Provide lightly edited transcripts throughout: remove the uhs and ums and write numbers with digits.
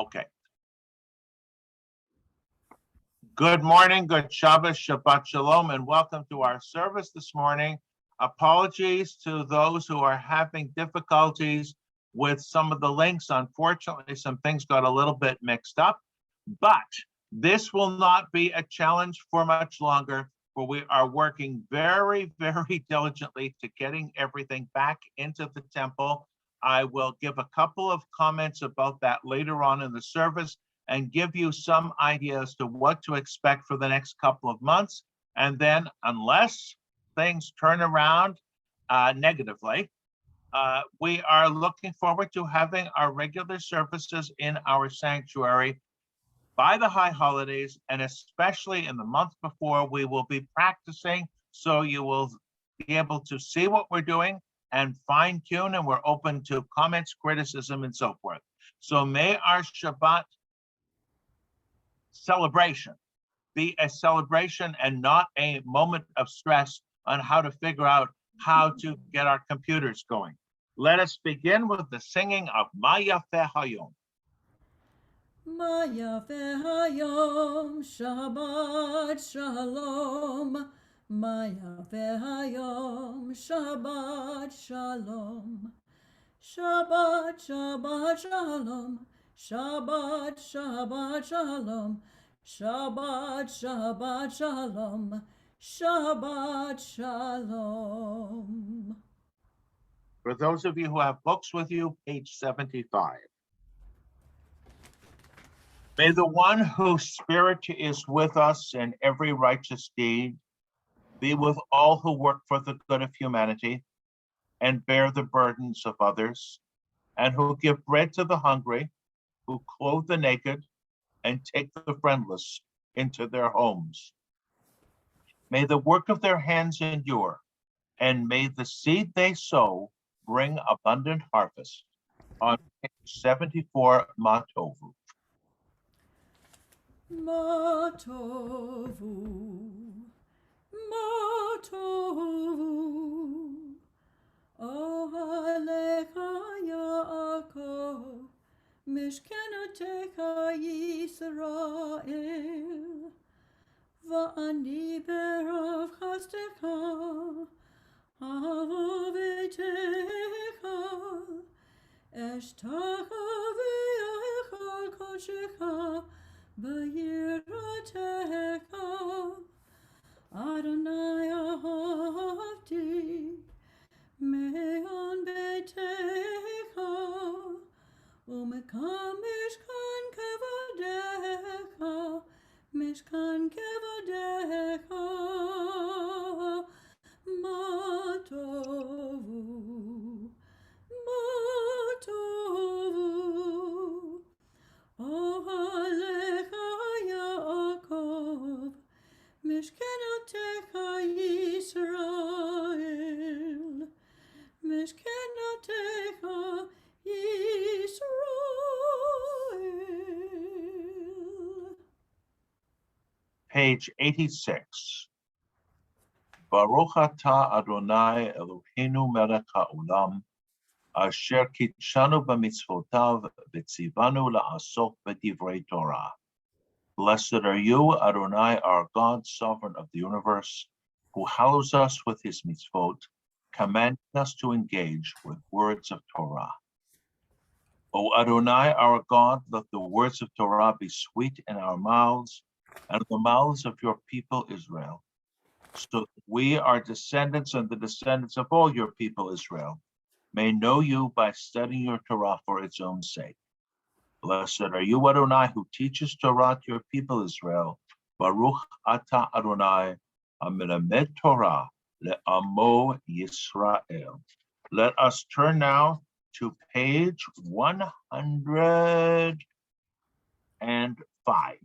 Okay. Good morning, good Shabbat, Shabbat Shalom, and welcome to our service this morning. Apologies to those who are having difficulties with some of the links. Unfortunately, some things got a little bit mixed up, but this will not be a challenge for much longer, for we are working very, very diligently to getting everything back into the temple. I will give a couple of comments about that later on in the service and give you some idea as to what to expect for the next couple of months. And then, unless things turn around negatively, we are looking forward to having our regular services in our sanctuary by the high holidays, and especially in the month before. We will be practicing, so you will be able to see what we're doing and fine tune, and we're open to comments, criticism, and so forth. So may our Shabbat celebration be a celebration and not a moment of stress on how to figure out how to get our computers going. Let us begin with the singing of Ma Yafeh Hayom. Ma Yafeh Hayom, Shabbat Shalom. Ma Yafeh Hayom, Shabbat Shalom. Shabbat, Shabbat Shalom. Shabbat, Shabbat Shalom. Shabbat, Shabbat Shalom. Shabbat Shalom. For those of you who have books with you, page 75. May the one whose spirit is with us in every righteous deed be with all who work for the good of humanity and bear the burdens of others, and who give bread to the hungry, who clothe the naked, and take the friendless into their homes. May the work of their hands endure, and may the seed they sow bring abundant harvest. On page 74, Ma Tovu. Ma Tovu, Ma Tovu, Ohalecha Yaakov, Mishkenatecha Yisrael, Va'ani berav chastecha, Avovetecha, Eshtacha v'yachal kodshecha, B'yiratecha, Adonai ahavti, me'on betecha, u'mekam mishkan kevodecha, Mishkan kevodecha, Ma Tovu, Ma Tovu, Ohalecha Yaakov, Mishkenatecha Yisrael, Mishkenatecha Yisrael. Page 86. Baruch atah Adonai Eloheinu melech haolam, asher kitshanu b'mitzvotav v'tzivanu la'asok b'divrei Torah. Blessed are you, Adonai, our God, sovereign of the universe, who hallows us with his mitzvot, commanding us to engage with words of Torah. O Adonai, our God, let the words of Torah be sweet in our mouths and the mouths of your people Israel, so that we, our descendants and the descendants of all your people Israel, may know you by studying your Torah for its own sake. Blessed are you, Adonai, who teaches Torah to your people Israel. Baruch atah Adonai, amelamed Torah le'amo Yisrael. Let us turn now to page 105.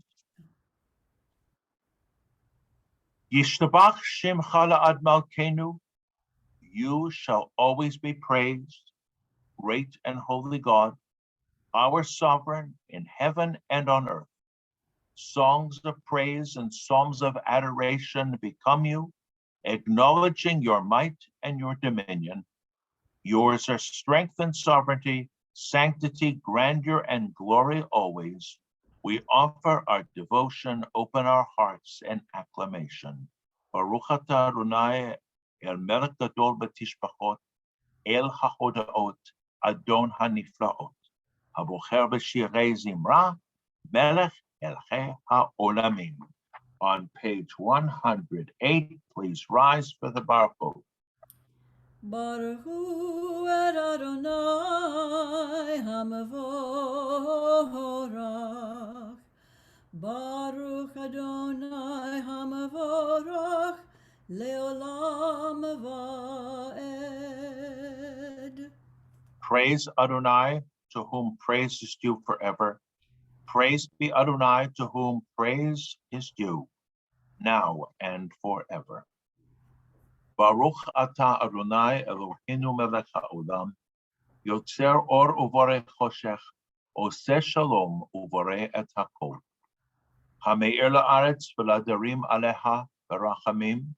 Yishtabach Shimcha la'ad malkeinu, you shall always be praised, great and holy God, our sovereign in heaven and on earth. Songs of praise and psalms of adoration become you, acknowledging your might and your dominion. Yours are strength and sovereignty, sanctity, grandeur, and glory always, we offer our devotion, open our hearts, and acclamation. Baruch atah Adonai el melech gadol b'tishbachot, el hahodaot, adon haniflaot, habocher b'shirei zimra, melech elchei haolamim. On page 108, please rise for the barcode. Baruch hu et Adonai hamavorach. Baruch Adonai hamavorach leolam vaed. Praise Adonai, to whom praise is due forever. Praise be Adonai, to whom praise is due, now and forever. Baruch atah Adonai Eloheinu melech haolam, yotzer or uvorei choshech, oseh shalom uvorei et hakol. Hameir la'aretz v'ladarim aleha berachamim,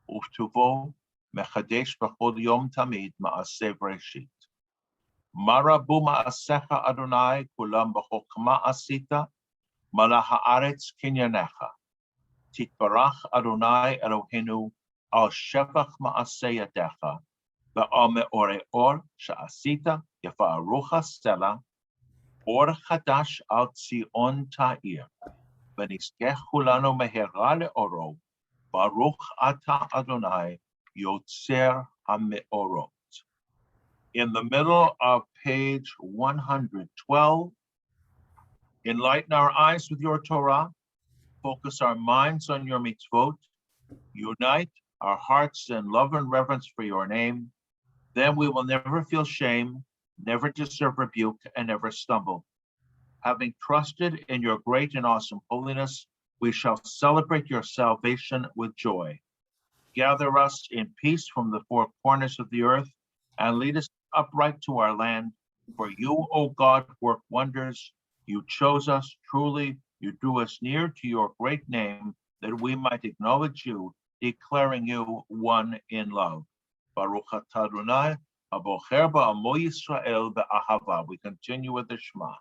uftuvo mechadesh b'chol yom tamid ma'aseh breshit. Marabu ma'asecha Adonai kulam b'chokma asita, mala haaretz kinyanecha. Titbarach Adonai Eloheinu al shevach ma'aseh yadecha, ve'al me'orei or she'asita yafa'arucha stela, or chadash al tzion ta'ir, v'nizkech kulanu mehera le'oro, baruch atah Adonai yotzer ha'me'orot. In the middle of page 112, enlighten our eyes with your Torah, focus our minds on your mitzvot, unite our hearts in love and reverence for your name. Then we will never feel shame, never deserve rebuke, and never stumble. Having trusted in your great and awesome holiness, we shall celebrate your salvation with joy. Gather us in peace from the four corners of the earth and lead us upright to our land. For you, O God, work wonders. You chose us truly. You drew us near to your great name that we might acknowledge you, declaring you one in love. Baruch atah Adonai, abocher ba'amo Yisrael be'ahava. We continue with the Shema.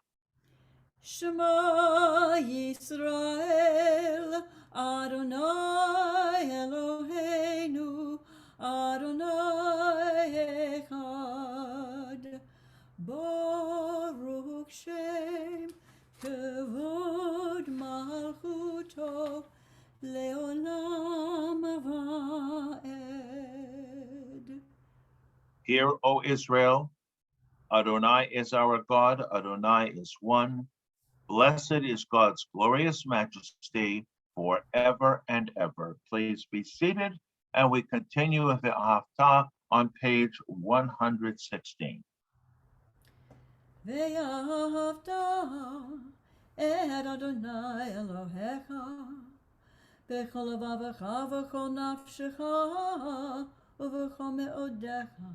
Shema Yisrael, Adonai Eloheinu, Adonai Echad. Baruch Shem Kevod Malchuto Leolam Vaed. Hear, O Israel, Adonai is our God, Adonai is one. Blessed is God's glorious majesty forever and ever. Please be seated, and we continue with the Haftarah on page 116. Ve'ahavta et Adonai Elohecha b'chol levavecha v'chol nafshecha u'v'chol me'odecha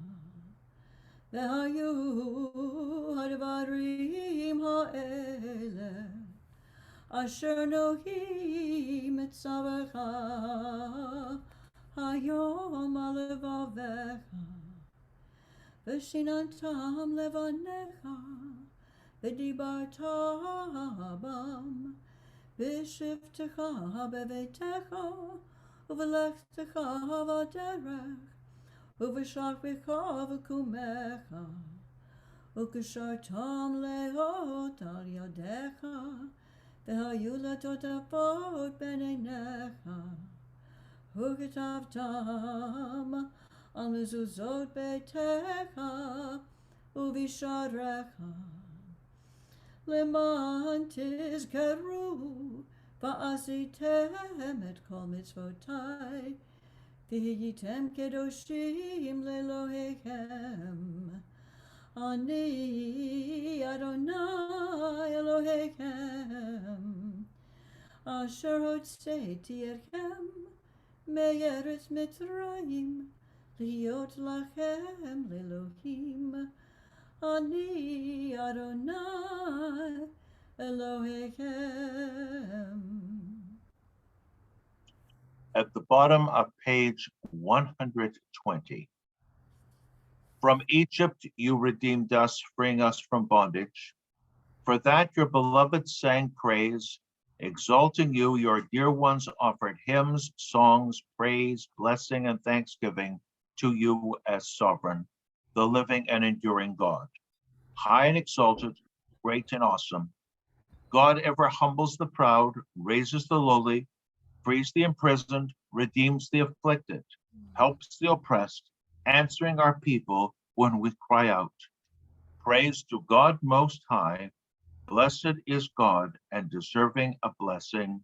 ve'hayu hadvarim ha'ele asher nohim etzavecha hayom alevavecha v'shinantam levanecha v'dibarta bam v'shivtecha bevetecha u'v'lechtecha v'derech u'v'shachvecha v'kumecha u'kashartam leot al yadecha v'hayu letotafot b'neinecha u'ketavtam al mezuzot beitecha u'visharecha leman tizkeru va'asitem et kol mitzvotai v'hiyitem kedoshim lelohechem ani Adonai Elohechem asher hotzeti etchem me'eretz Mitzrayim liot lachem lelohim ani Adonai Elohechem. At the bottom of page 120, From Egypt you redeemed us, freeing us from bondage. For that your beloved sang praise, exalting you, your dear ones offered hymns, songs, praise, blessing, and thanksgiving to you as sovereign, the living and enduring God. High and exalted, great and awesome, God ever humbles the proud, raises the lowly, frees the imprisoned, redeems the afflicted, helps the oppressed, answering our people when we cry out. Praise to God Most High. Blessed is God and deserving a blessing.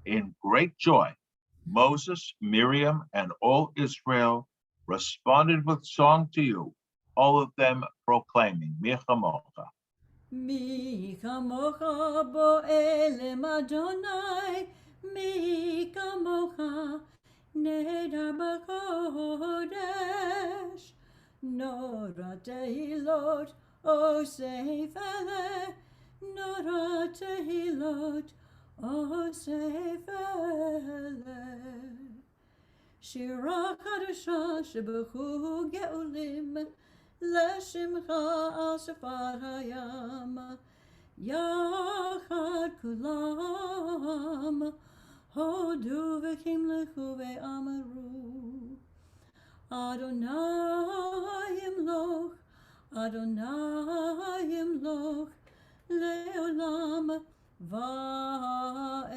In great joy, Moses, Miriam, and all Israel responded with song to you, all of them proclaiming, Mi chamocha. Mi kamocha bo'elem Adonai, mi kamocha neder b'kodesh. Nora tehilot osei vele, nora tehilot osei vele. Shira chadasha shebechu ge'ulim, לשמחה על שפת הים, יחד כולם, הודו וקמלכו ואמרו, אדוני ימלוך, אדוני ימלוך, לעולם ועד.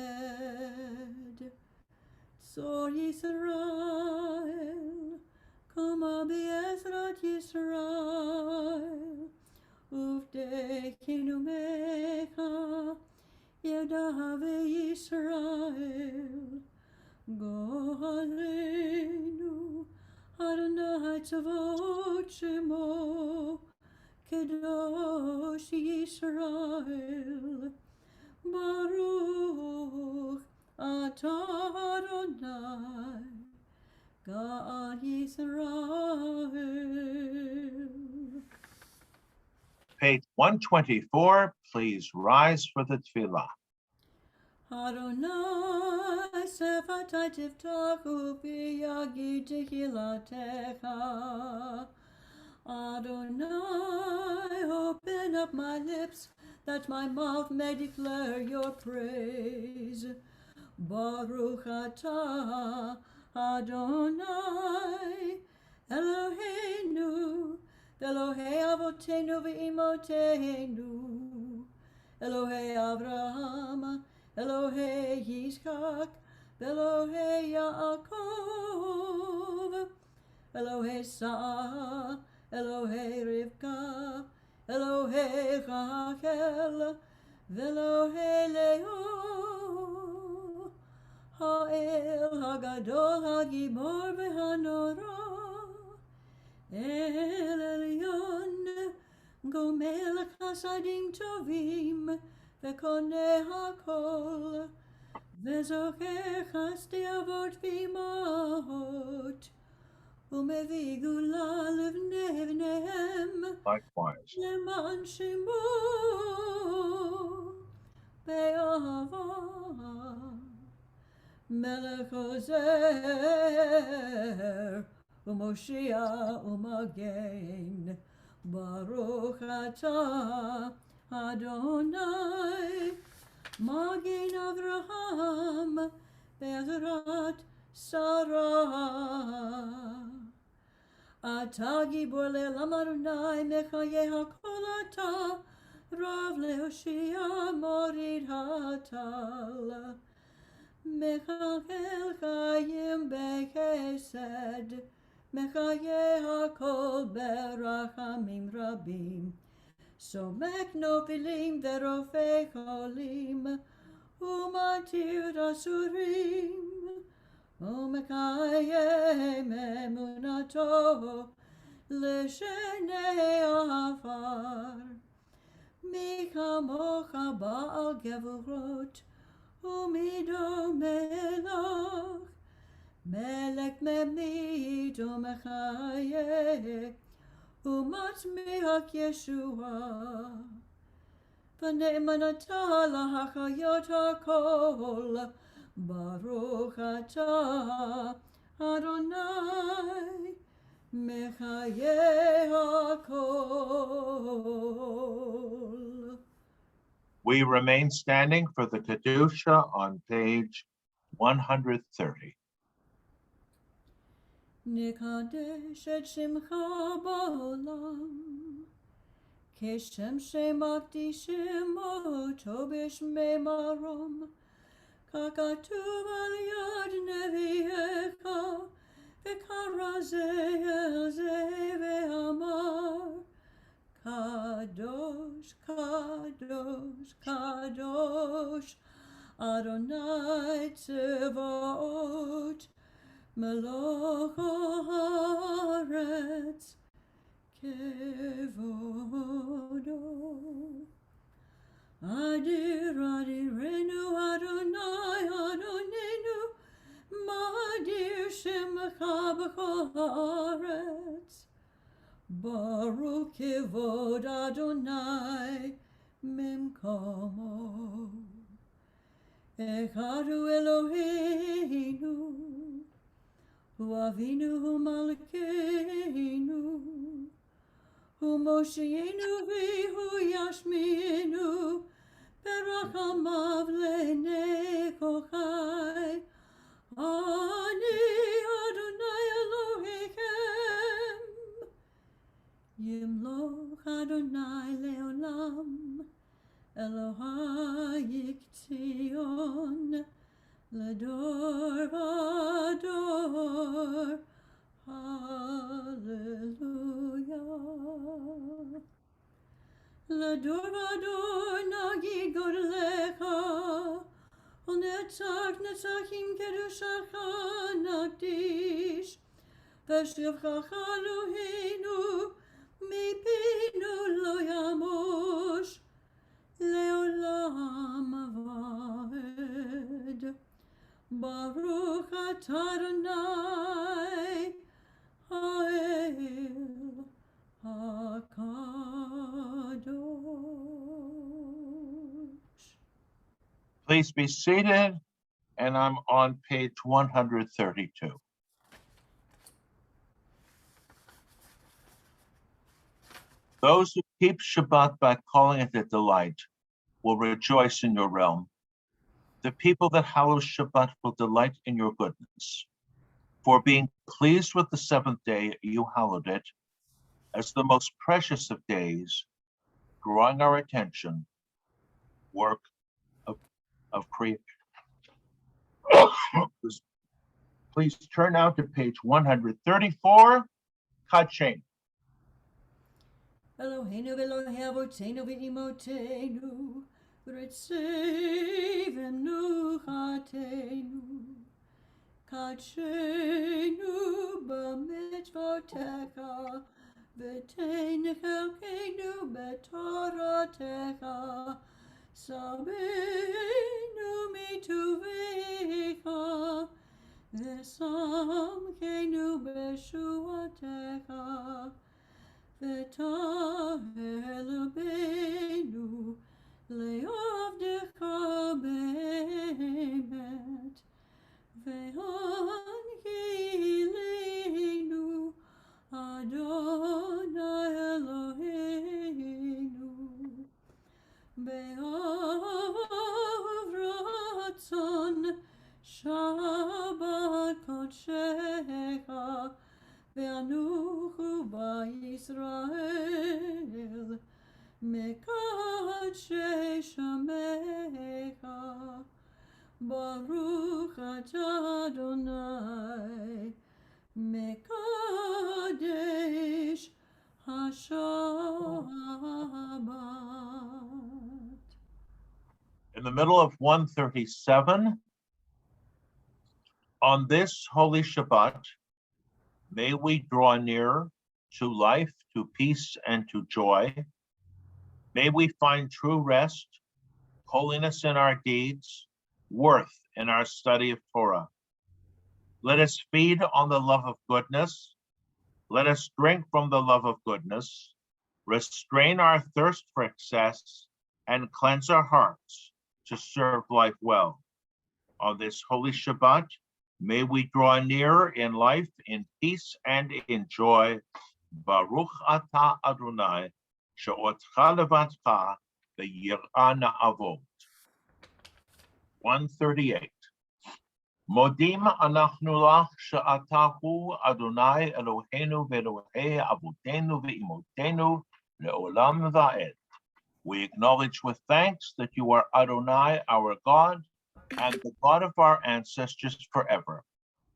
צור ישראל, Kama be'ezrat Yisrael, uvdekenu mecha, Yedave Yisrael, Gohalenu, Adonai tzavot shemo, Kedosh Yisrael, Baruch atah Adonai, God Yisrael. Page 124, please rise for the tefillah. Adonai sefatai tiftachu pi yagid tehilatecha. Adonai, open up my lips, that my mouth may declare your praise. Baruch atah Adonai, Eloheinu, Elohei Avotenu ve'imotenu, Elohei Avraham, Elohei Yitzchak, Elohei Yaakov, Elohei Sarah, Elohei Rivka, Elohei Rachel, Elohei Leo. Ha'el ha'gadol ha'gibor v'hanora, El Elyon, gomel chasadim tovim, v'koneh ha'kol, v'zocher chasdei avot v'imahot, u'mevi gula levnei v'nehem, Likewise. leman shemo be'ahava. Melech Ozer, u'Moshiach u'Magen, Baruch atah Adonai, Magen Avraham, Be'ezrat Sarah. Atah gibor le'elam Adonai, mechayeh hakol atah, Rav le'Hoshia morid hatal. Mechayel chayim bechesed, Mechayeh hakol berachamim rabim, Somek nofilim verofei cholim, Umatir asurim, Umekayem emunato, Leshenei afar. Mi kamocha ba'al gevurot, Umido melach, melech memid umechayeh, umatzmiach Yeshua. V'ne'emanatah lahachayot hakol, Baruch atah Adonai, מחיי הכל. We remain standing for the Kedusha on page 130. נקדש את שמך בעולם, כשם שמקדישים אותו בשמי מרום, ככתוב על יד נביאך, וקרא זה אל זה ואמר, קדוש, קדוש, קדוש, אדוני צבאות, מלוך הארץ כבודו. אדיר אדירנו אדוני אדוננו, מאדיר שמך בכל הארץ. ברוך כבוד אדוני ממקומו. אחד הוא אלוהינו, הוא אבינו הוא מלכנו, הוא מושיענו והוא ישמיענו, ברחמיו לעיני כל חי. אני אדוני אלוהיכם, ימלוך אדוני לעולם, אלוהי ציון, לדור ודור, הללויה. לדור ודור נגיד גודלך, ולנצח נצחים קדושך נקדיש, ושבחך אלוהינו מפינו לא ימוש, לעולם ועד. ברוך אתה אדוני האל הקדוש. Please be seated, and I'm on page 132. Those who keep Shabbat by calling it a delight will rejoice in your realm. The people that hallow Shabbat will delight in your goodness. For being pleased with the seventh day, you hallowed it as the most precious of days, drawing our attention, work of creation. Please turn now to page 134, Kachin. Eloheinu Elohei Avotenu v'imotenu, v'retzevenu chatenu, kachenu b'mitzvotecha, v'tein chelkenu b'toratecha, sabenu mituvecha, v'samkenu b'shuatecha, v'taher lebeinu le'avdecha be'emet, ve'ankilenu Adonai Eloheinu, be'av ratzon Shabbat kodshecha, ve'anuchu ba'Yisrael, mekadshei shamecha, baruch atah Adonai, mekadesh haShabbat. In the middle of 137, on this holy Shabbat, may we draw near to life, to peace, and to joy. May we find true rest, holiness in our deeds, worth in our study of Torah. Let us feed on the love of goodness. Let us drink from the love of goodness, restrain our thirst for excess, and cleanse our hearts to serve life well. On this holy Shabbat, May we draw nearer in life, in peace, and in joy. Baruch atah Adonai, she'otcha levatcha v'yir'a na'avot. 138. Modim anachnu lach she'ata hu Adonai Eloheinu ve'Elohei avotenu ve'imotenu le'olam va'ed. We acknowledge with thanks that you are Adonai, our God, and the God of our ancestors forever.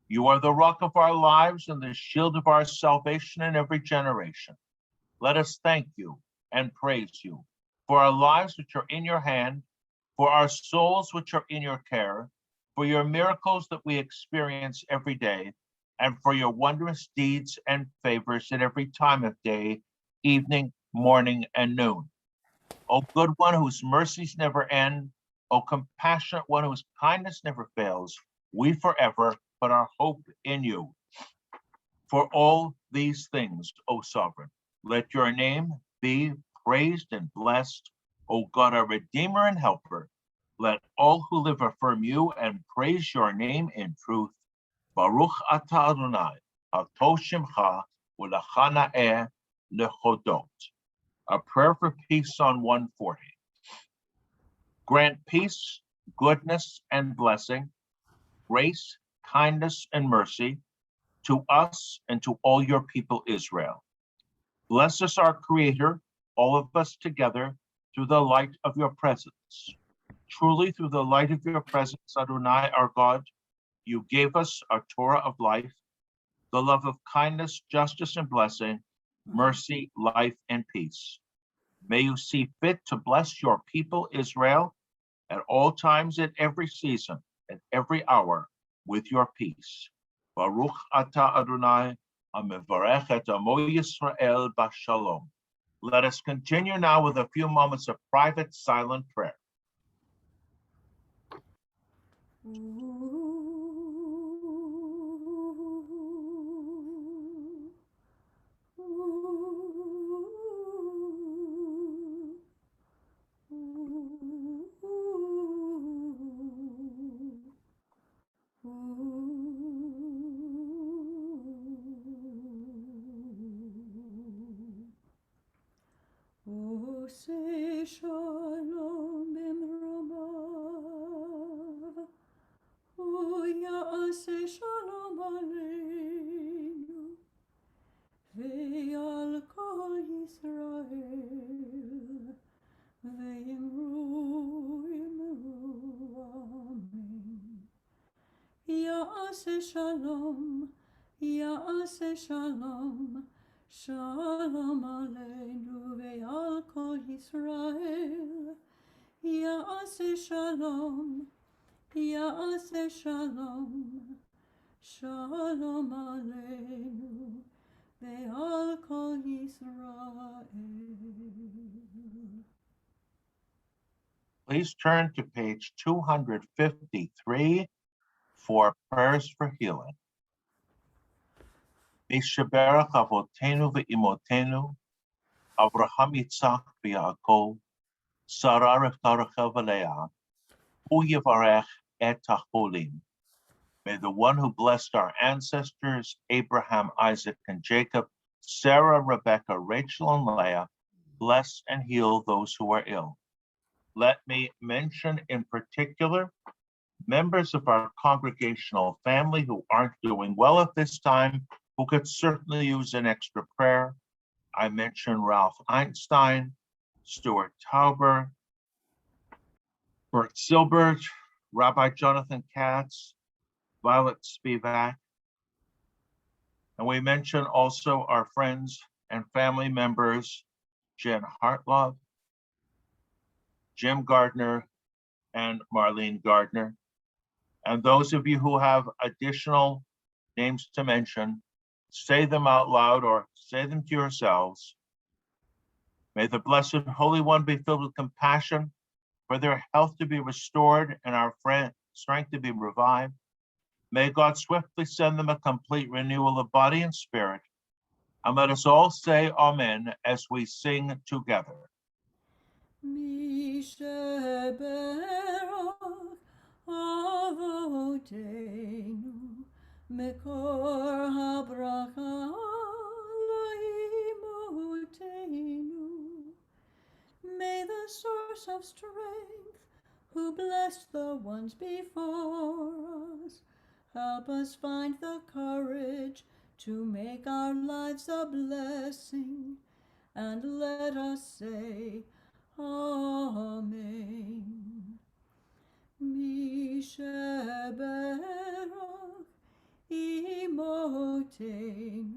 You are the rock of our lives and the shield of our salvation in every generation. Let us thank you and praise you for our lives which are in your hand, for our souls which are in your care, for your miracles that we experience every day, and for your wondrous deeds and favors at every time of day, evening, morning, and noon. O good one whose mercies never end, O compassionate one whose kindness never fails, we forever put our hope in you. For all these things, O sovereign, let your name be praised and blessed, O God, our Redeemer and Helper. Let all who live affirm you and praise your name in truth. Baruch atah Adonai, ato shimcha u'lecha na'eh lechodot. A prayer for peace on 140. Grant peace, goodness, and blessing, grace, kindness, and mercy to us and to all your people Israel. Bless us, our Creator, all of us together, through the light of your presence. Truly, through the light of your presence, Adonai, our God, you gave us a Torah of life, the love of kindness, justice, and blessing, mercy, life, and peace. May you see fit to bless your people Israel at all times, at every season, at every hour, with your peace. Baruch atah Adonai, amevarech et amo Yisrael b'shalom. Let us continue now with a few moments of private silent prayer. Say shalom b'mromav, ya'aseh shalom aleinu, ve'al kol Yisrael, ve'imru amen. Ya'aseh shalom, ya'aseh shalom, shalom aleinu ve'al kol Yisrael. Ya'aseh shalom, ya'aseh shalom, shalom aleinu ve'al kol Yisrael. Please turn to page 253 for prayers for healing. Mishaberach avotenu ve'imotenu, Avraham, Yitzhak, ve'Yaakov, Sarah, Rivka, Rachel, v'Leah, hu yivarech et hacholim. May the one who blessed our ancestors, Abraham, Isaac, and Jacob, Sarah, Rebecca, Rachel, and Leah, bless and heal those who are ill. Let me mention in particular members of our congregational family who aren't doing well at this time, who could certainly use an extra prayer. I mentioned Ralph Einstein, Stuart Tauber, Bert Silbert, Rabbi Jonathan Katz, Violet Spivak. And we mention also our friends and family members, Jen Hartlove, Jim Gardner, and Marlene Gardner. And those of you who have additional names to mention, say them out loud or say them to yourselves. May the Blessed Holy One be filled with compassion, for their health to be restored and our strength to be revived. May God swiftly send them a complete renewal of body and spirit. And let us all say amen as we sing together. Mishaberach avotenu bless the ones before us. Help us find the courage to make our lives a blessing, and let us say, Amen. Misheberach imotenu,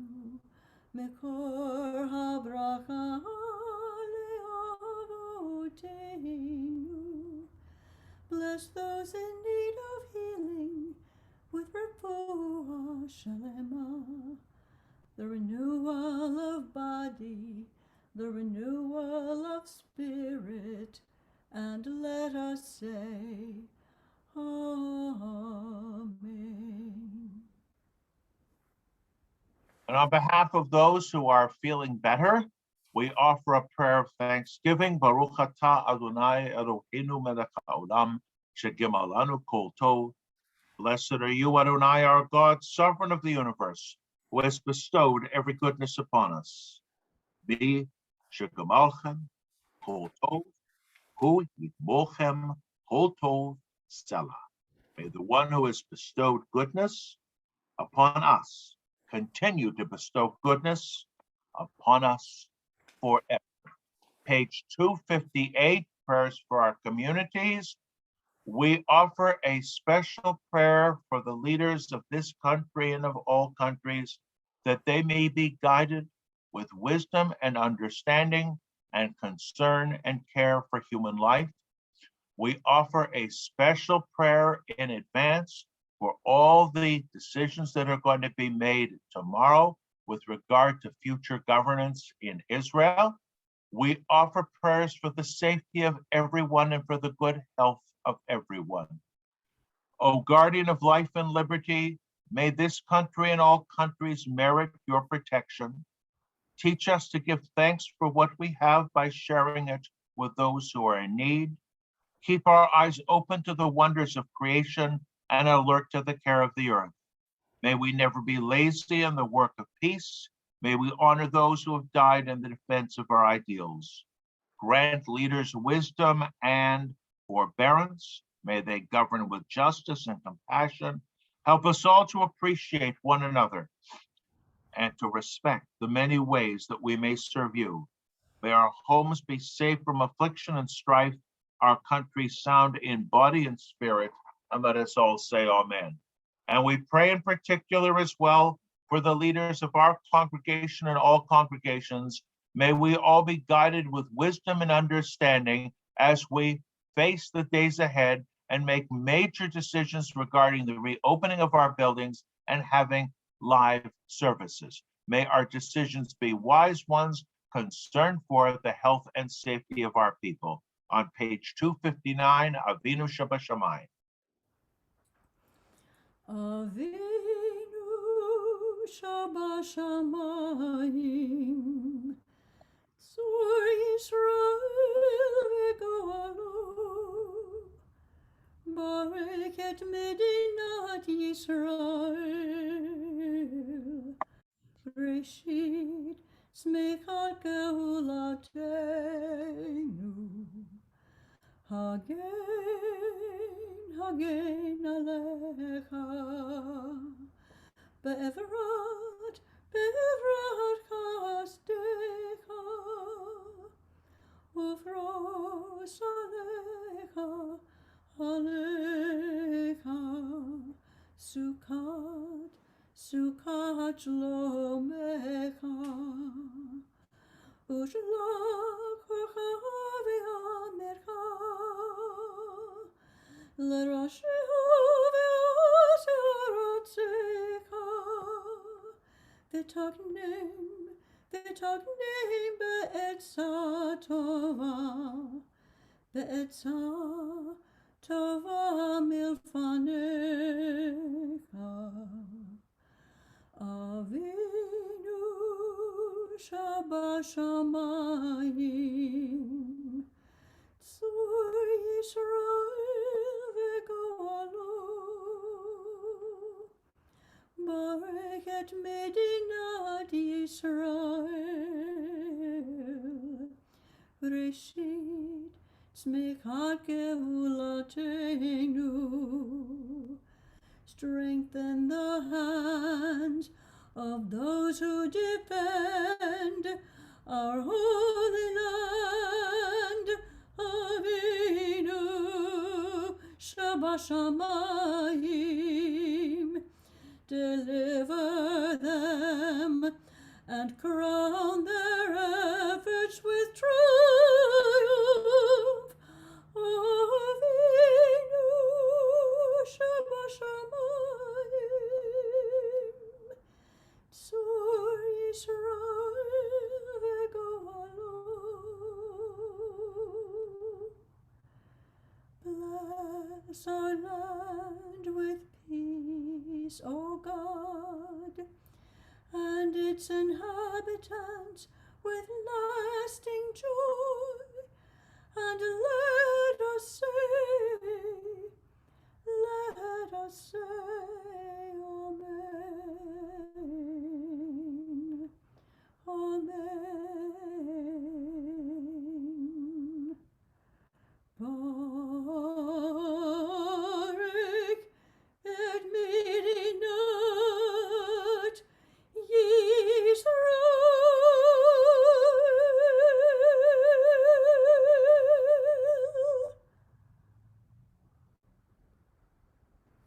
mekor habracha leavotenu. Bless those in need of healing with refuah shalema, the renewal of body, the renewal of spirit, and let us say, Amen. And on behalf of those who are feeling better, we offer a prayer of thanksgiving. Baruch atah Adonai Eloheinu melech haolam shegimal lanu kol tov. Blessed are you, Adonai, our God, sovereign of the universe, who has bestowed every goodness upon us. Be shegimalchem kol tov, hu yigmolchem kol tov selah. May the one who has bestowed goodness upon us continue to bestow goodness upon us forever. Page 258, prayers for our communities. We offer a special prayer for the leaders of this country and of all countries, that they may be guided with wisdom and understanding and concern and care for human life. We offer a special prayer in advance for all the decisions that are going to be made tomorrow with regard to future governance in Israel. We offer prayers for the safety of everyone and for the good health of everyone. O guardian of life and liberty, may this country and all countries merit your protection. Teach us to give thanks for what we have by sharing it with those who are in need. Keep our eyes open to the wonders of creation and alert to the care of the earth. May we never be lazy in the work of peace. May we honor those who have died in the defense of our ideals. Grant leaders wisdom and forbearance. May they govern with justice and compassion. Help us all to appreciate one another and to respect the many ways that we may serve you. May our homes be safe from affliction and strife, our country sound in body and spirit, and let us all say amen. And we pray in particular as well for the leaders of our congregation and all congregations. May we all be guided with wisdom and understanding as we face the days ahead and make major decisions regarding the reopening of our buildings and having live services. May our decisions be wise ones, concerned for the health and safety of our people. On page 259, Avinu Shabashamayim. Avinu Shabashamayim, Tzur Yisrael v'goalo, Barek et Medinat Yisrael, Reshit Smechat Geulatenu, Hagen Alecha, Be'evrat Chasdecha, Ufros Alecha, Sukat Shlomecha, Ushlach Orcha v'Amercha, L'Rashecha v'Asyaratzecha, V'tagnem be'etza tova milfanecha. Avinu Shabashamayim, Tzur Yisrael v'goalo, Barek et Medinat Yisrael, Reshit Smechat Geulatenu. Aleinu. Strengthen the hands of those who defend our holy land. Avinu Shabashamayim. Deliver them and crown their efforts with triumph. Avinu Shabashamayim. Tzur Yisrael v'goalo. Bless our land with peace, O God, and its inhabitants with lasting joy. And let us say, Amen. Amen. Baruch et Medinat Yisrael.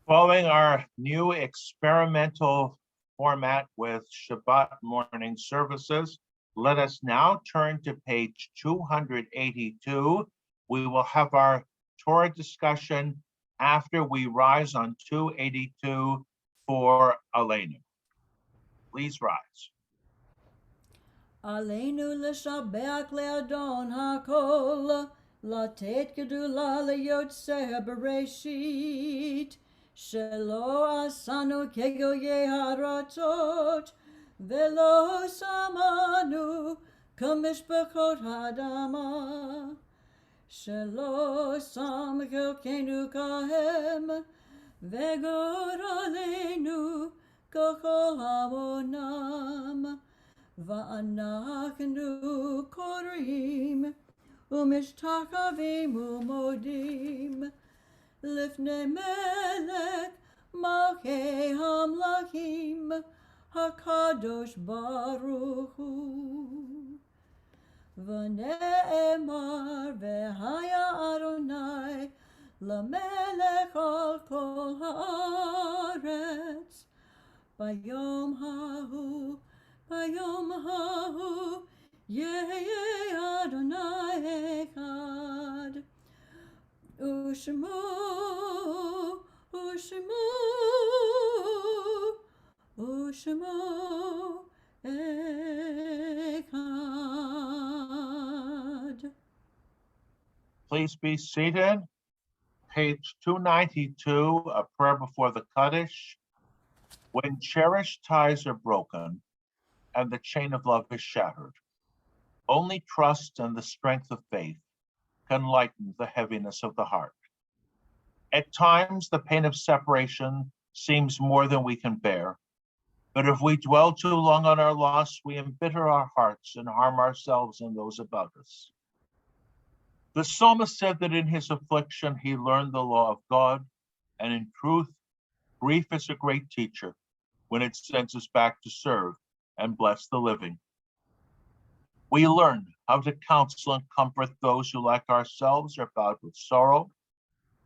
Following our new experimental format with Shabbat morning services, let us now turn to page 282. We will have our Torah discussion after we rise on 282 for Aleinu. Please rise. Aleinu l'shabeach le'adon hakol, latet gedula le'yotzeh bereshit, shelo asanu kegoye haratzot, velo samanu kamishpachot hadama, shelo sam chelkenu kahem, vegor aleinu kachol hamonam. Va'anachnu korim u'mishtachavim u'modim lifnei melech malchei hamlachim hakadosh baruch hu. V'ne'emar v'haya Adonai lamelech al kol haaretz bayom hahu. Bayom hahu yeh Adonai echad. Ushmu echad. Please be seated. Page 292, a prayer before the Kaddish. When cherished ties are broken and the chain of love is shattered, only trust and the strength of faith can lighten the heaviness of the heart. At times, the pain of separation seems more than we can bear, but if we dwell too long on our loss, we embitter our hearts and harm ourselves and those about us. The psalmist said that in his affliction, he learned the law of God, and in truth, grief is a great teacher when it sends us back to serve and bless the living. We learn how to counsel and comfort those who, like ourselves, are bowed with sorrow.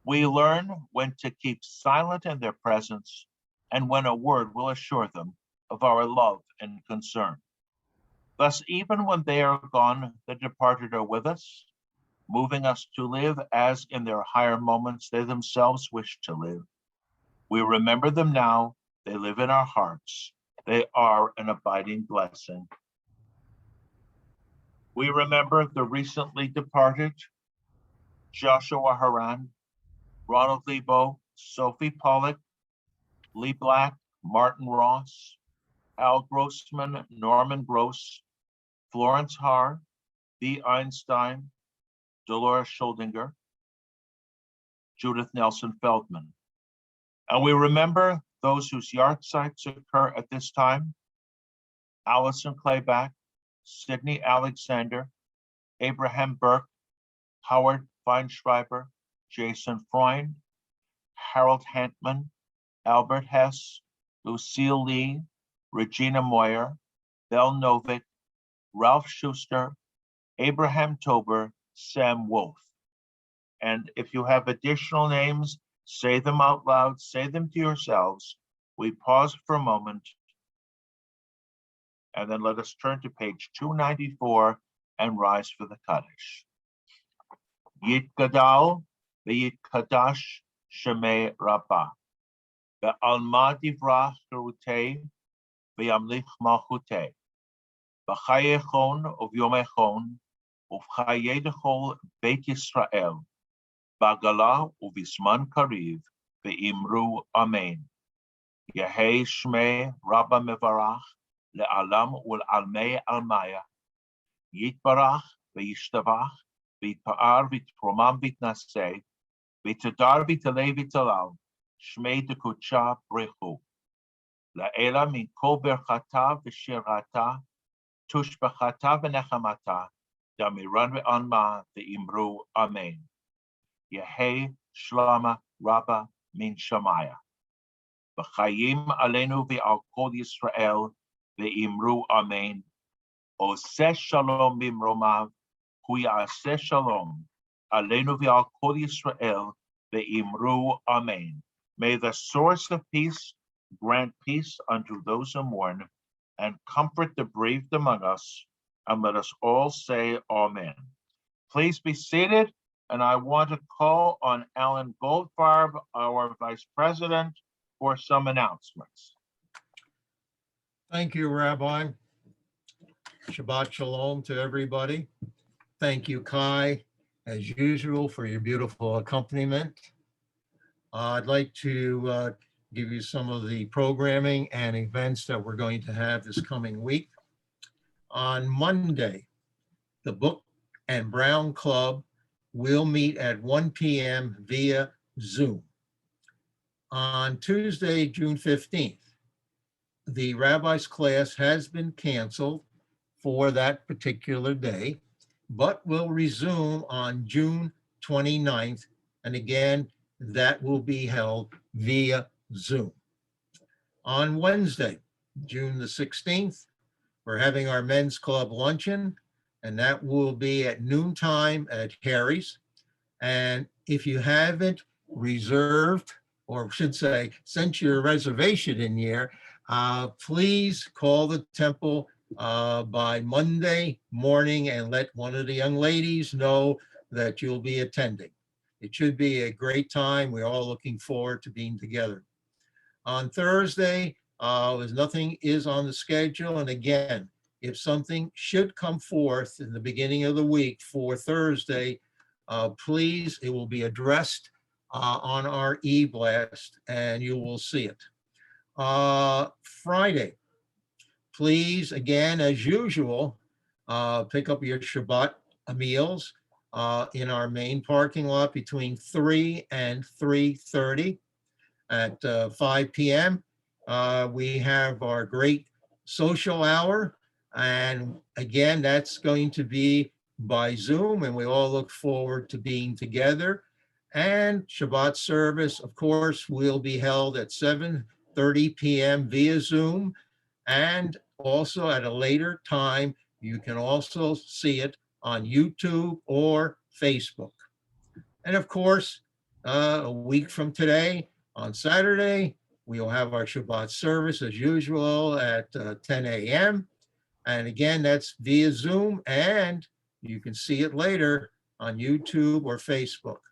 We learn when to keep silent in their presence and when a word will assure them of our love and concern. Thus, even when they are gone, the departed are with us, moving us to live as in their higher moments they themselves wish to live. We remember them now, they live in our hearts. They are an abiding blessing. We remember the recently departed Joshua Haran, Ronald Lebo, Sophie Pollock, Lee Black, Martin Ross, Al Grossman, Norman Gross, Florence Haar, B. Einstein, Dolores Scholdinger, Judith Nelson Feldman. And we remember those whose yahrzeits occur at this time: Allison Clayback, Sidney Alexander, Abraham Burke, Howard Feinschreiber, Jason Freund, Harold Hantman, Albert Hess, Lucille Lee, Regina Moyer, Bell Novick, Ralph Schuster, Abraham Tober, Sam Wolf. And if you have additional names, say them out loud, say them to yourselves. We pause for a moment, and then let us turn to page 294 and rise for the Kaddish. Yitgadal v'yitkadash shemei Rabbah, ve'alma divrach cherutei v'yamlich malchutei, v'chayechon uvyomechon uv'chayedechol Beit Yisrael, b'gala u'vizman kariv ve'imru amen. Yehei shmei Rabbah mevarach le'alam ul'almei almaya, yitbarach ve'yishtavach v'yitpa'ar v'yitpromam v'yitnaseh, v'yitadar v'yitalei v'yitalal, shmei dekutsha brechu. La'ela min kol berchata v'shirata, tushbachata v'nechamata, damiran ve'anma ve'imru amen. Yehei shlama Rabbah min Shamaya. V'chayim aleinu ve'al kol Yisrael ve'imru amen. Oseh shalom bimromav, hu ya'aseh shalom aleinu ve'al kol Yisrael ve'imru amen. May the source of peace grant peace unto those who mourn, and comfort the bereaved among us, and let us all say amen. Please be seated, and I want to call on Alan Goldfarb, our Vice President, for some announcements. Thank you, Rabbi. Shabbat Shalom to everybody. Thank you, Kai, as usual, for your beautiful accompaniment. I'd like to give you some of the programming and events that we're going to have this coming week. On Monday, the Book and Brown Club will meet at 1 p.m. via Zoom. On Tuesday, June 15th, the rabbi's class has been canceled for that particular day, but will resume on June 29th. And again, that will be held via Zoom. On Wednesday, June the 16th, we're having our men's club luncheon, and that will be at noontime at Harry's. And if you haven't reserved, or should say, sent your reservation in here, please call the temple by Monday morning and let one of the young ladies know that you'll be attending. It should be a great time. We're all looking forward to being together. On Thursday, nothing is on the schedule. And again, if something should come forth in the beginning of the week for Thursday, please, it will be addressed on our e-blast and you will see it. Friday, please, again, as usual, pick up your Shabbat meals in our main parking lot between 3 and 3:30. At 5 p.m., we have our great social hour. And again, that's going to be by Zoom, and we all look forward to being together. And Shabbat service, of course, will be held at 7:30 p.m. via Zoom. And also at a later time, you can also see it on YouTube or Facebook. And of course, a week from today, on Saturday, we will have our Shabbat service as usual at 10 a.m. And again, that's via Zoom, and you can see it later on YouTube or Facebook.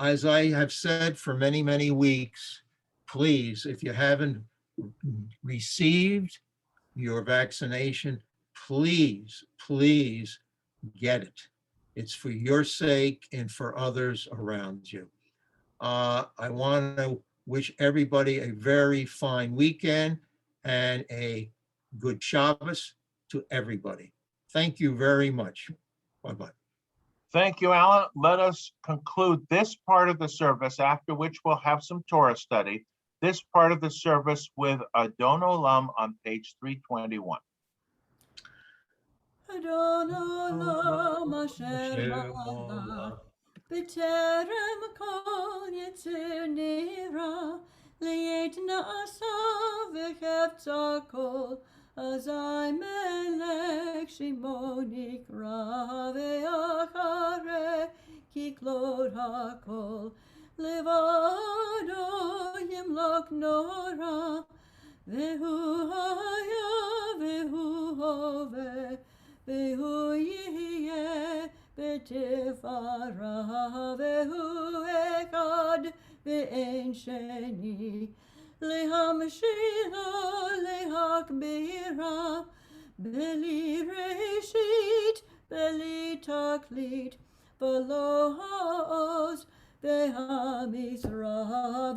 As I have said for many, many weeks, please, if you haven't received your vaccination, please, please get it. It's for your sake and for others around you. I want to wish everybody a very fine weekend and a good Shabbos to everybody. Thank you very much. Bye-bye. Thank you, Alan. Let us conclude this part of the service, after which we'll have some Torah study. This part of the service with Adon Olam on page 321. Adon Olam Asher Malach, B'terem kol tzakol, azai melech shimoni kra ve'achare kiklot hakol, levado yimlok nora, vehu haya vehu hove, vehu yihye betifara, vehu echad ve'en sheni, lehamshila lehakbira, beli reshit, beli taklit, v'lo ha'oz, ve'hamizra,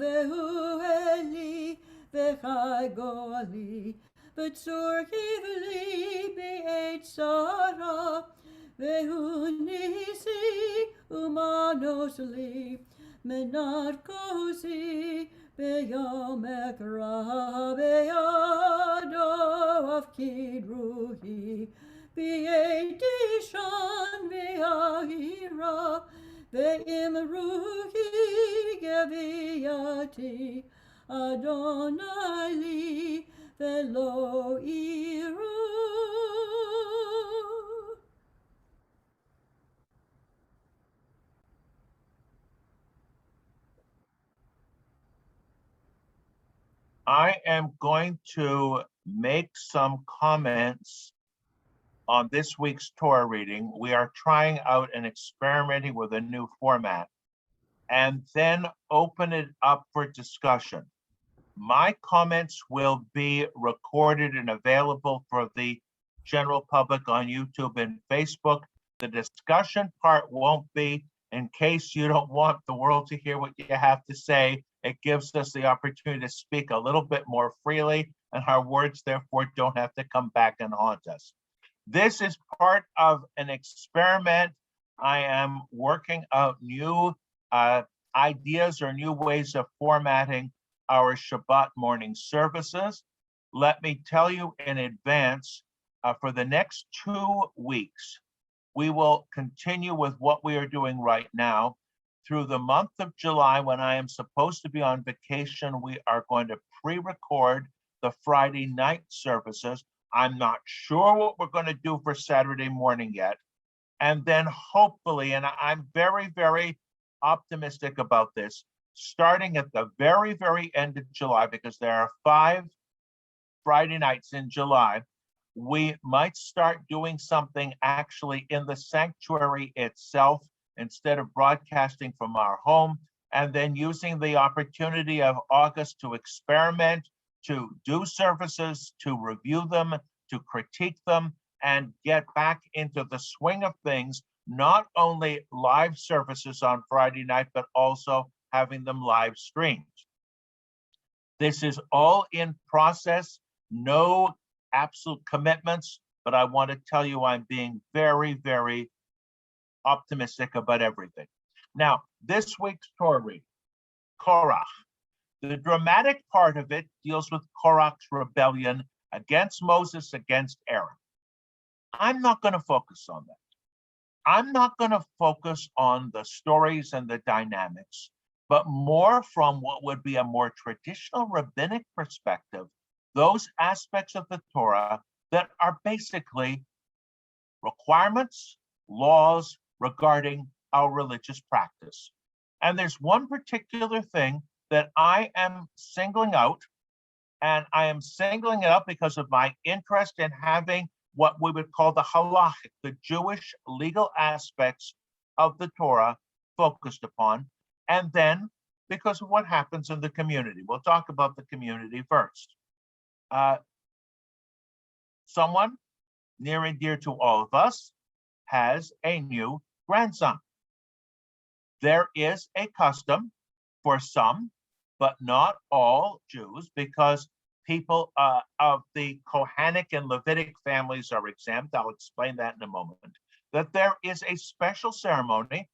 vehu eli, ve'chai goli, v'tzur kivli, be'et sarah, vehu nisi, umanos li, menat kosi, beyom ekra, beyado afkid ruhi, be'et dishan ve'ahira, ve'im ruhi geviyati, Adonai li ve'lo iru. I am going to make some comments on this week's Torah reading. We are trying out and experimenting with a new format, and then open it up for discussion. My comments will be recorded and available for the general public on YouTube and Facebook. The discussion part won't be, in case you don't want the world to hear what you have to say. It gives us the opportunity to speak a little bit more freely, and our words therefore don't have to come back and haunt us. This is part of an experiment. I am working out new ideas or new ways of formatting our Shabbat morning services. Let me tell you in advance, for the next 2 weeks, we will continue with what we are doing right now. Through the month of July, when I am supposed to be on vacation, we are going to pre-record the Friday night services. I'm not sure what we're going to do for Saturday morning yet. And then hopefully, and I'm very, very optimistic about this, starting at the very, very end of July, because there are 5 Friday nights in July, we might start doing something actually in the sanctuary itself instead of broadcasting from our home, and then using the opportunity of August to experiment, to do services, to review them, to critique them, and get back into the swing of things, not only live services on Friday night, but also having them live streamed. This is all in process, no absolute commitments, but I want to tell you I'm being very, very optimistic about everything. Now, this week's Torah reading, Korach. The dramatic part of it deals with Korach's rebellion against Moses, against Aaron. I'm not going to focus on that. I'm not going to focus on the stories and the dynamics, but more from what would be a more traditional rabbinic perspective, those aspects of the Torah that are basically requirements, laws regarding our religious practice. And there's one particular thing that I am singling out, and I am singling it out because of my interest in having what we would call the halachic, the Jewish legal aspects of the Torah focused upon, and then because of what happens in the community. We'll talk about the community first. Someone near and dear to all of us has a new grandson. There is a custom for some, but not all Jews, because people of the Kohanic and Levitic families are exempt. I'll explain that in a moment. That there is a special ceremony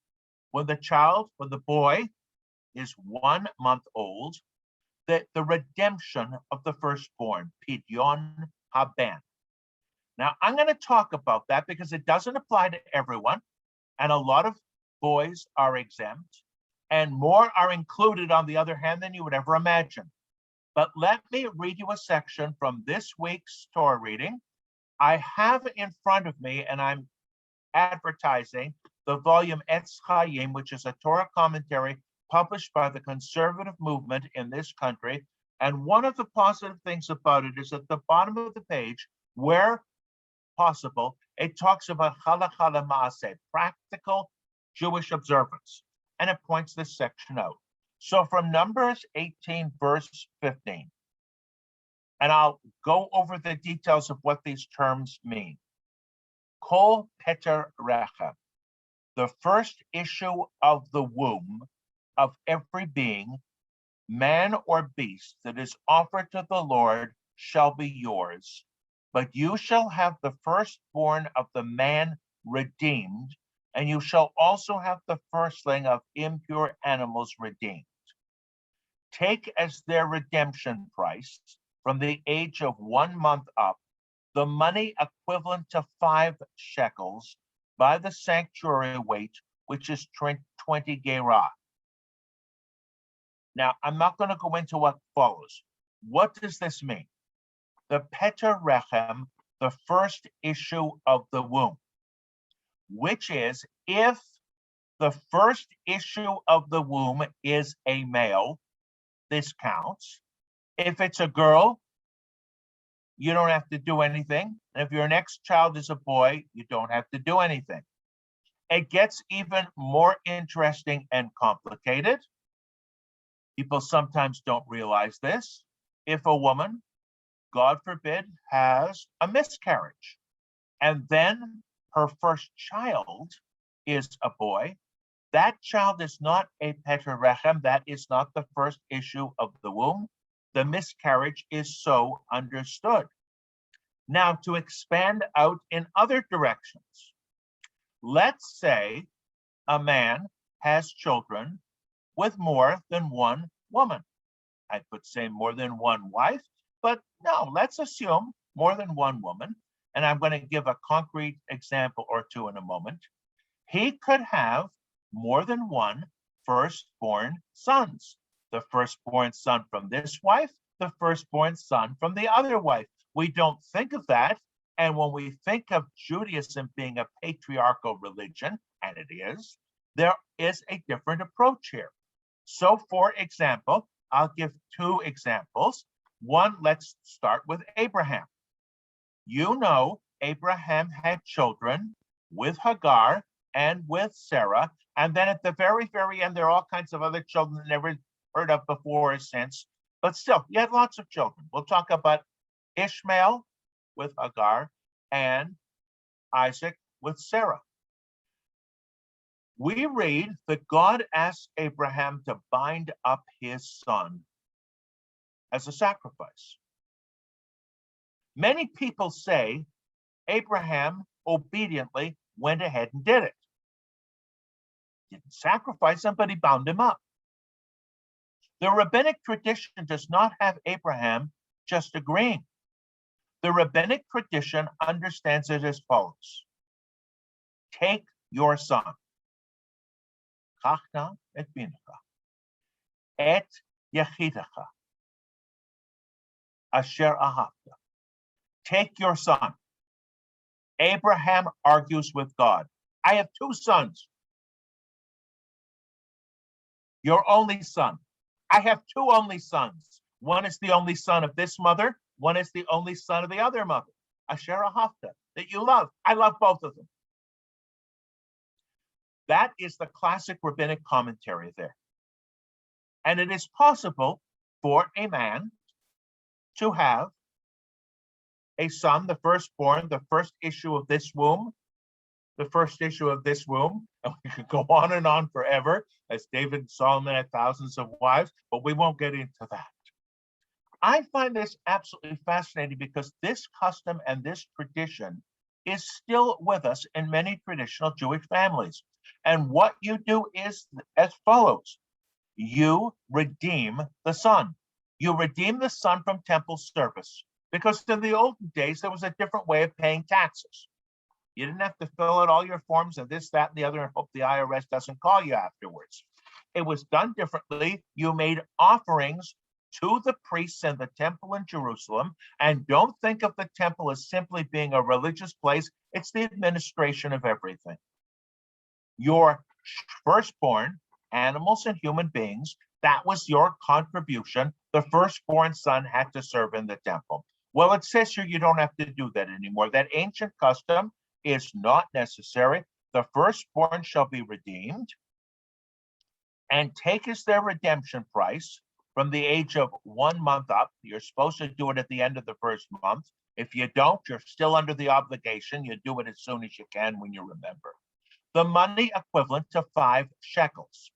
when the boy is 1 month old, that the redemption of the firstborn, Pidyon Haben. Now, I'm going to talk about that because it doesn't apply to everyone, and a lot of boys are exempt, and more are included, on the other hand, than you would ever imagine. But let me read you a section from this week's Torah reading. I have in front of me, and I'm advertising the volume Etz Chaim, which is a Torah commentary published by the conservative movement in this country. And one of the positive things about it is at the bottom of the page, where possible, it talks about halakha l'maaseh, practical Jewish observance, and it points this section out. So from Numbers 18, verse 15, and I'll go over the details of what these terms mean. Kol peter rechem, the first issue of the womb of every being, man or beast, that is offered to the Lord shall be yours, but you shall have the firstborn of the man redeemed, and you shall also have the firstling of impure animals redeemed. Take as their redemption price from the age of 1 month up the money equivalent to 5 shekels by the sanctuary weight, which is 20 gerah. Now, I'm not going to go into what follows. What does this mean? The Peter Rechem, the first issue of the womb, which is if the first issue of the womb is a male, this counts. If it's a girl, you don't have to do anything. And if your next child is a boy, you don't have to do anything. It gets even more interesting and complicated. People sometimes don't realize this. If a woman, God forbid, has a miscarriage, and then her first child is a boy, that child is not a Peter Rechem, that is not the first issue of the womb. The miscarriage is so understood. Now, to expand out in other directions, let's say a man has children with more than one woman. I could say more than one wife, but no, let's assume more than one woman. And I'm going to give a concrete example or two in a moment. He could have more than one firstborn sons. The firstborn son from this wife, the firstborn son from the other wife. We don't think of that. And when we think of Judaism being a patriarchal religion, and it is, there is a different approach here. So, for example, I'll give 2 examples. One, let's start with Abraham. You know, Abraham had children with Hagar and with Sarah. And then at the very, very end, there are all kinds of other children never heard of before or since. But still, he had lots of children. We'll talk about Ishmael with Hagar and Isaac with Sarah. We read that God asked Abraham to bind up his son as a sacrifice. Many people say Abraham obediently went ahead and did it. Didn't sacrifice him, but he bound him up. The rabbinic tradition does not have Abraham just agreeing. The rabbinic tradition understands it as follows. Take your son. Chachna et binecha, et yechidecha, asher ahavta. Take your son. Abraham argues with God. I have 2 sons. Your only son. I have 2 only sons. One is the only son of this mother. One is the only son of the other mother. Asher ahavta, that you love. I love both of them. That is the classic rabbinic commentary there. And it is possible for a man to have a son, the firstborn, the first issue of this womb, the first issue of this womb, and we could go on and on forever, as David and Solomon had thousands of wives, but we won't get into that. I find this absolutely fascinating because this custom and this tradition is still with us in many traditional Jewish families. And what you do is as follows. You redeem the son. You redeem the son from temple service. Because in the olden days, there was a different way of paying taxes. You didn't have to fill out all your forms and this, that, and the other and hope the IRS doesn't call you afterwards. It was done differently. You made offerings to the priests in the temple in Jerusalem. And don't think of the temple as simply being a religious place. It's the administration of everything. Your firstborn, animals and human beings, that was your contribution. The firstborn son had to serve in the temple. Well, it says here you don't have to do that anymore. That ancient custom is not necessary. The firstborn shall be redeemed and take as their redemption price from the age of 1 month up. You're supposed to do it at the end of the first month. If you don't, you're still under the obligation. You do it as soon as you can when you remember. The money equivalent to 5 shekels.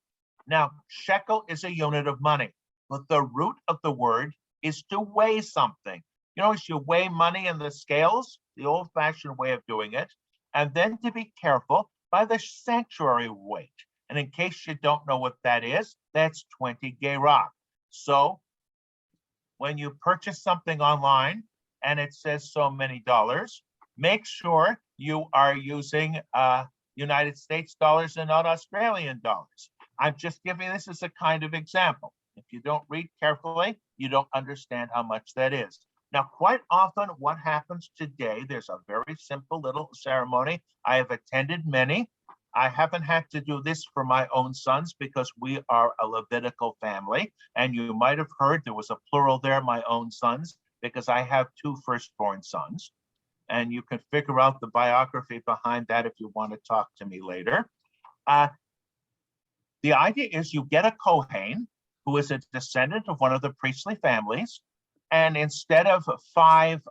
Now, shekel is a unit of money, but the root of the word is to weigh something. You know, as you weigh money in the scales, the old-fashioned way of doing it, and then to be careful by the sanctuary weight. And in case you don't know what that is, that's 20 gerah. So when you purchase something online and it says so many dollars, make sure you are using United States dollars and not Australian dollars. I'm just giving this as a kind of example. If you don't read carefully, you don't understand how much that is. Now, quite often what happens today, there's a very simple little ceremony. I have attended many. I haven't had to do this for my own sons because we are a Levitical family. And you might have heard there was a plural there, my own sons, because I have 2 firstborn sons. And you can figure out the biography behind that if you want to talk to me later. The idea is you get a Kohen who is a descendant of one of the priestly families. And instead of 5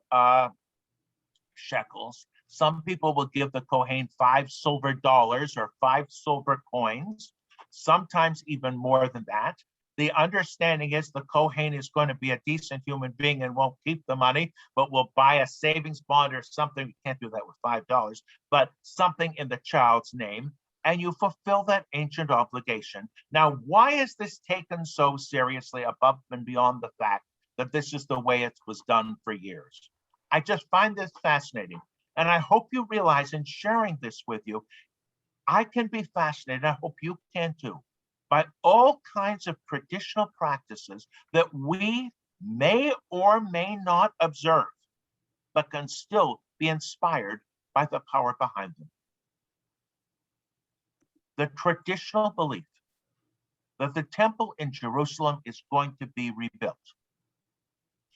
shekels, some people will give the Kohen 5 silver dollars or 5 silver coins, sometimes even more than that. The understanding is the Kohen is going to be a decent human being and won't keep the money, but will buy a savings bond or something. We can't do that with $5, but something in the child's name, and you fulfill that ancient obligation. Now, why is this taken so seriously above and beyond the fact that this is the way it was done for years? I just find this fascinating. And I hope you realize in sharing this with you, I can be fascinated, I hope you can too, by all kinds of traditional practices that we may or may not observe, but can still be inspired by the power behind them. The traditional belief that the temple in Jerusalem is going to be rebuilt.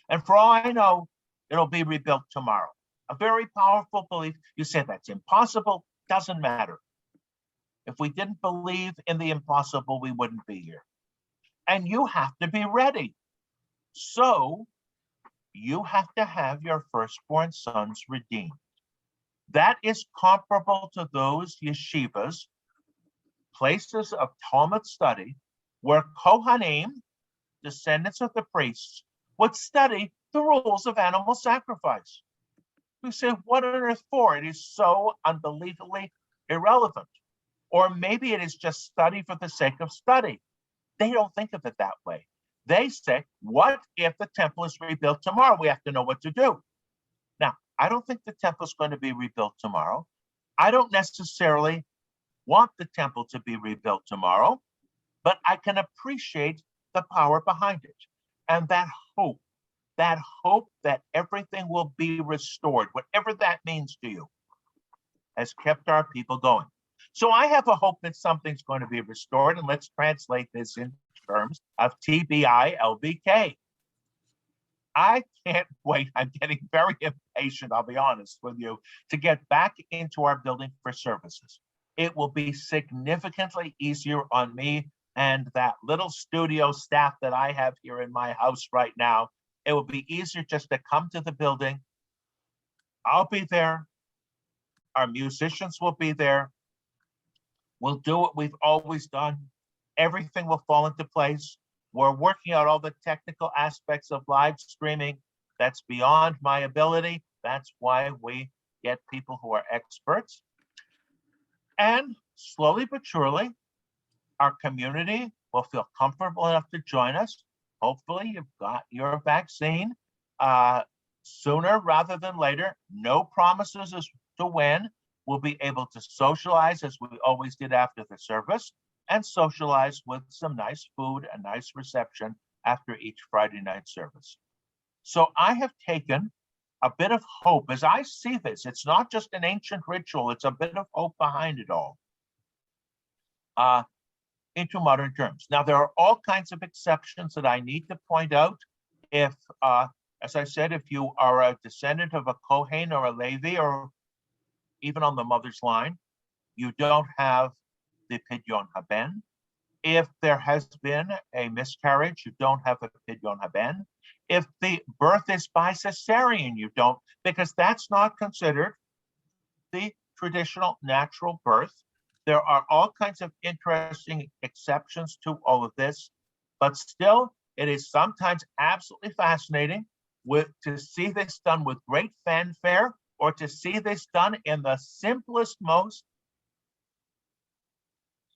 And for all I know, it'll be rebuilt tomorrow. A very powerful belief. You say that's impossible, doesn't matter. If we didn't believe in the impossible, we wouldn't be here. And you have to be ready. So you have to have your firstborn sons redeemed. That is comparable to those yeshivas, places of Talmud study, where Kohanim, descendants of the priests, would study the rules of animal sacrifice. We say, what on earth for? It is so unbelievably irrelevant. Or maybe it is just study for the sake of study. They don't think of it that way. They say, what if the temple is rebuilt tomorrow? We have to know what to do. Now, I don't think the temple is going to be rebuilt tomorrow. I don't necessarily want the temple to be rebuilt tomorrow, but I can appreciate the power behind it. And that hope that everything will be restored, whatever that means to you, has kept our people going. So I have a hope that something's going to be restored, and let's translate this in terms of TBI-LBK. I can't wait. I'm getting very impatient, I'll be honest with you, to get back into our building for services. It will be significantly easier on me and that little studio staff that I have here in my house right now. It will be easier just to come to the building. I'll be there. Our musicians will be there. We'll do what we've always done. Everything will fall into place. We're working out all the technical aspects of live streaming. That's beyond my ability. That's why we get people who are experts. And slowly but surely, our community will feel comfortable enough to join us. Hopefully, you've got your vaccine sooner rather than later. No promises as to when. We'll be able to socialize as we always did after the service, and socialize with some nice food, a nice reception after each Friday night service. So I have taken a bit of hope as I see this. It's not just an ancient ritual, it's a bit of hope behind it all. Into modern terms. Now, there are all kinds of exceptions that I need to point out. If, as I said, if you are a descendant of a Kohen or a Levi, or even on the mother's line, you don't have the Pidyon Haben. If there has been a miscarriage, you don't have a Pidyon Haben. If the birth is by cesarean, you don't, because that's not considered the traditional natural birth. There are all kinds of interesting exceptions to all of this, but still, it is sometimes absolutely fascinating to see this done with great fanfare, or to see this done in the simplest, most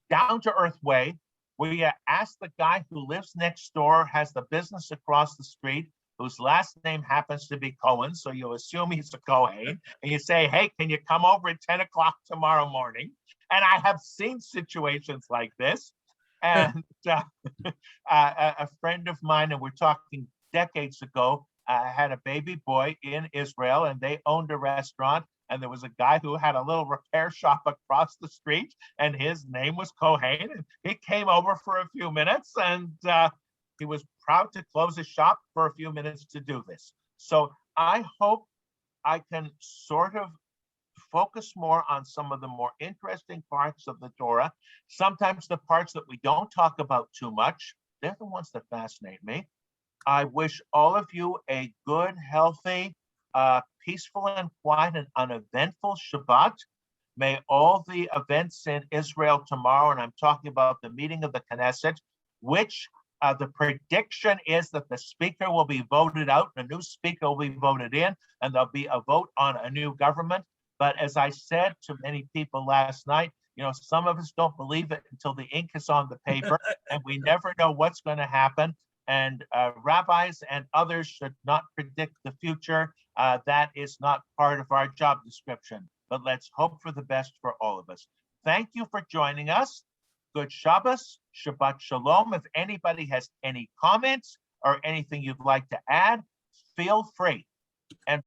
down-to-earth way, where you ask the guy who lives next door, has the business across the street, whose last name happens to be Cohen, so you assume he's a Kohen, and you say, hey, can you come over at 10 o'clock tomorrow morning? And I have seen situations like this. And a friend of mine, and we're talking decades ago, had a baby boy in Israel, and they owned a restaurant. And there was a guy who had a little repair shop across the street, and his name was Kohen. And he came over for a few minutes, and he was proud to close his shop for a few minutes to do this. So I hope I can sort of focus more on some of the more interesting parts of the Torah. Sometimes the parts that we don't talk about too much, they're the ones that fascinate me. I wish all of you a good, healthy, peaceful and quiet and uneventful Shabbat. May all the events in Israel tomorrow, and I'm talking about the meeting of the Knesset, which the prediction is that the speaker will be voted out, a new speaker will be voted in, and there'll be a vote on a new government. But as I said to many people last night, you know, some of us don't believe it until the ink is on the paper, and we never know what's going to happen. And rabbis and others should not predict the future. That is not part of our job description. But let's hope for the best for all of us. Thank you for joining us. Good Shabbos, Shabbat Shalom. If anybody has any comments or anything you'd like to add, feel free. And